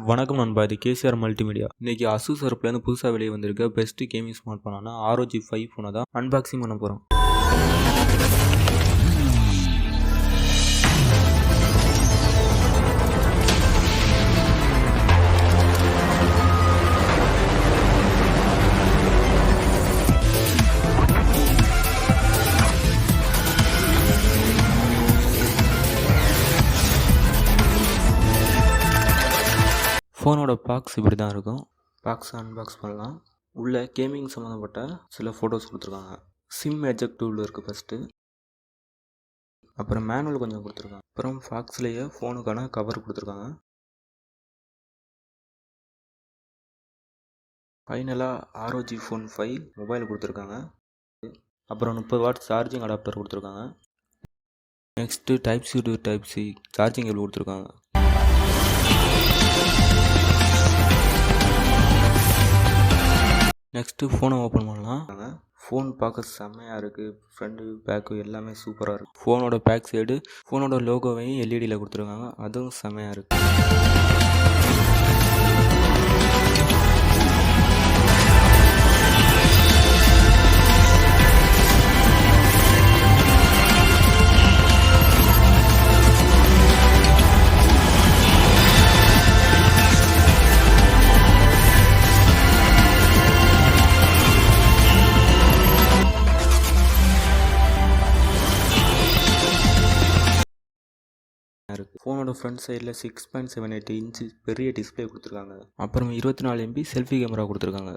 வணக்கம் நண்பா, இது கேசிஆர் மல்டிமீடியா. இன்னைக்கு ASUS தரப்புலேருந்து புதுசாக வெளியே வந்திருக்க பெஸ்ட் கேமிங் ஸ்மார்ட் ஃபோனான ROG 5 ஃபோனை தான் அன்பாக்சிங் பண்ண போகிறோம். ஃபோனோட பாக்ஸ் இப்படி தான் இருக்கும். பாக்ஸ் அன்பாக்ஸ் பண்ணலாம். உள்ள கேமிங் சம்மந்தப்பட்ட சில ஃபோட்டோஸ் கொடுத்துருக்காங்க. சிம் எஜெக்ட் டூல் இருக்குது ஃபஸ்ட்டு. அப்புறம் மேனுவல் கொஞ்சம் கொடுத்துருக்காங்க. அப்புறம் பாக்ஸ்லேயே ஃபோனுக்கான கவர் கொடுத்துருக்காங்க. ஃபைனலாக ROG ஃபோன் 5 மொபைல் கொடுத்துருக்காங்க. அப்புறம் 30 வாட் சார்ஜிங் அடாப்டர் கொடுத்துருக்காங்க. நெக்ஸ்ட்டு டைப்-C to டைப்-C சார்ஜிங் கேபிள் கொடுத்துருக்காங்க. நெக்ஸ்ட்டு ஃபோனை ஓப்பன் பண்ணலாம். ஃபோன் பார்க்க செம்மையாக இருக்குது. ஃப்ரண்ட்டு பேக்கு எல்லாமே சூப்பராக இருக்குது. ஃபோனோட பேக் சைடு ஃபோனோட லோகோவையும் எல்இடியில் கொடுத்துருக்காங்க. அதுவும் செம்மையாக இருக்குது. ஃபோனோட ஃப்ரண்ட் சைடில் 6.78 இன்ச்சு பெரிய டிஸ்பிளே கொடுத்துருக்காங்க. அப்புறம் 24 MB செல்ஃபி கேமரா கொடுத்துருக்காங்க.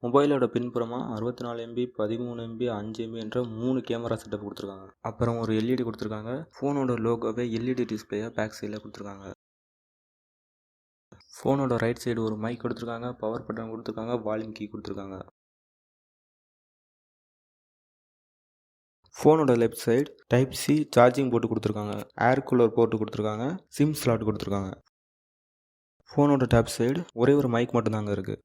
மொபைலோட பின்புறமாக 64 MB 13 MB 5 MB என்ற 3 கேமரா செட்டப் கொடுத்துருக்காங்க. அப்புறம் ஒரு எல்இடி கொடுத்துருக்காங்க. ஃபோனோட லோகோவை எல்இடி டிஸ்பிளேயாக பேக் சைடில் கொடுத்துருக்காங்க. ஃபோனோட ரைட் சைடு ஒரு மைக் கொடுத்துருக்காங்க. பவர் பட்டன் கொடுத்துருக்காங்க. வால்யூம் கீ கொடுத்துருக்காங்க. ஃபோனோட லெஃப்ட் சைடு டைப்-C சார்ஜிங் போட்டு கொடுத்துருக்காங்க. ஏர் கூலர் போட்டு கொடுத்துருக்காங்க. சிம் ஸ்லாட் கொடுத்துருக்காங்க. ஃபோனோட டாப் சைடு ஒரே ஒரு மைக் மட்டும்தாங்க இருக்குது.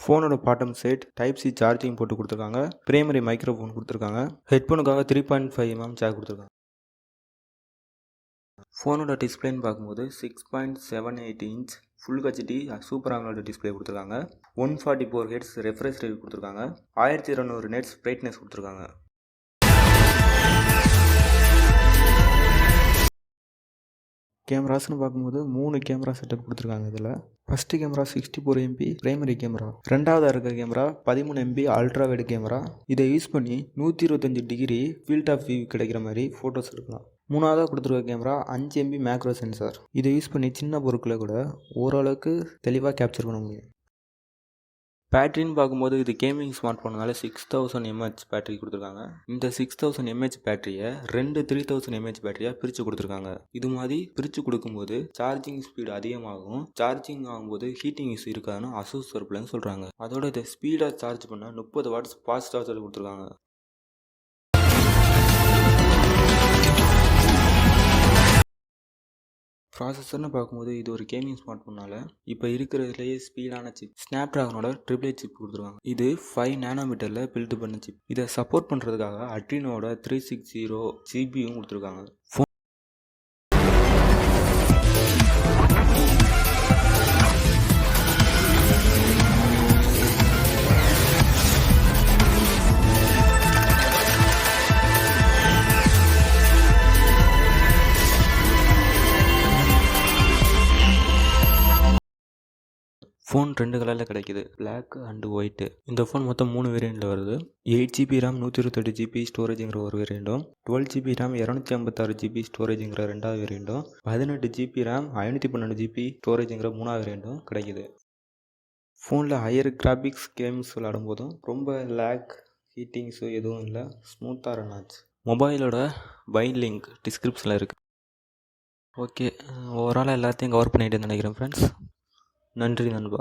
ஃபோனோட பாட்டம் சைடு டைப்-C சார்ஜிங் போட்டு கொடுத்துருக்காங்க. பிரைமரி மைக்ரோஃபோன் கொடுத்துருக்காங்க. ஹெட்ஃபோனுக்காக 3.5 mm ஜாக் கொடுத்துருக்காங்க. ஃபோனோட டிஸ்பிளேன்னு பார்க்கும்போது 6.78 inch full HD super AMOLED display கொடுத்துருக்காங்க. 144 Hz ரெஃப்ரெஷ் ரேட் கொடுத்துருக்காங்க. 1200 nits பிரைட்னஸ் கொடுத்துருக்காங்க. கேமராஸ்னு பார்க்கும்போது 3 கேமரா செட்டப் கொடுத்துருக்காங்க. இதில் first camera 64 MB primary camera. ரெண்டாவதாக இருக்க camera 13 MB ultra wide camera. இதை யூஸ் பண்ணி 125 டிகிரி ஃபீல்ட் ஆஃப் வியூ கிடைக்கிற மாதிரி ஃபோட்டோஸ் எடுக்கலாம். மூணாவதாக கொடுத்துருக்க கேமரா 5 MB மேக்ரோ சென்சார். இதை யூஸ் பண்ணி சின்ன பொருட்களை கூட ஓரளவுக்கு தெளிவாக கேப்சர் பண்ண முடியும். பேட்டரின்னு பார்க்கும்போது இது கேமிங் ஸ்மார்ட் ஃபோனால 6000 mAh பேட்டரி கொடுத்துருக்காங்க. இந்த 6000 mAh பேட்டரியை 2 3000 mAh பேட்டரியாக பிரித்து கொடுத்துருக்காங்க. இது மாதிரி பிரித்து கொடுக்கும்போது சார்ஜிங் ஸ்பீடு அதிகமாகும். சார்ஜிங் ஆகும்போது ஹீட்டிங் இஷ்யூ இருக்காதுன்னு ASUS தரப்புலன்னு சொல்கிறாங்க. அதோட இதை ஸ்பீடாக சார்ஜ் பண்ண 30 வாட்ஸ் ஃபாஸ்ட் சார்ஜர் கொடுத்துருக்காங்க. ப்ராசஸர்னு பார்க்கும்போது இது ஒரு கேமிங் ஸ்மார்ட் ஃபோனால் இப்போ இருக்கிறதுலேயே ஸ்பீடான சிப் ஸ்னாப்ட்ராகனோட 888 சிப் கொடுத்துருக்காங்க. இது 5 nm பில்ட் பண்ண சிப். இதை சப்போர்ட் பண்ணுறதுக்காக அட்ரினோட 360 GBயும் கொடுத்துருக்காங்க. ஃபோன் 2 கலரில் கிடைக்கிது, பிளாக் அண்டு ஒயிட்டு. இந்த ஃபோன் மொத்தம் 3 வேரியண்ட்டில் வருது. 8 GB RAM 128 GB ஸ்டோரேஜுங்கிற ஒரு வேரியண்ட்டும், 12 GB RAM 256 GB ஸ்டோரேஜுங்கிற ரெண்டாவது வேரியண்ட்டும், 18 GB RAM 512 GB ஸ்டோரேஜுங்கிற மூணாவது வேரியண்ட்டும் கிடைக்கிது. ஃபோனில் ஹையர் கிராஃபிக்ஸ் கேம்ஸ் விளாடும் போதும் ரொம்ப லேக் ஹீட்டிங்ஸு எதுவும் இல்லை, ஸ்மூத்தாக ரன் ஆச்சு. மொபைலோட பை லிங்க் டிஸ்கிரிப்ஷனில் இருக்குது. ஓகே, ஓவராலாக எல்லாத்தையும் கவர் பண்ணிட்டு நினைக்கிறேன் ஃப்ரெண்ட்ஸ். நன்றி நண்பா.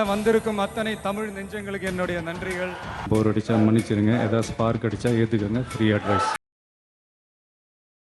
வந்திருக்கும் அத்தனை தமிழ் நெஞ்சங்களுக்கு என்னுடைய நன்றிகள். போர் அடிச்சா மன்னிச்சிருங்க, ஏதாவது ஸ்பார்க் அடிச்சா ஏற்றுக்கோங்க, ஃப்ரீ அட்வைஸ்.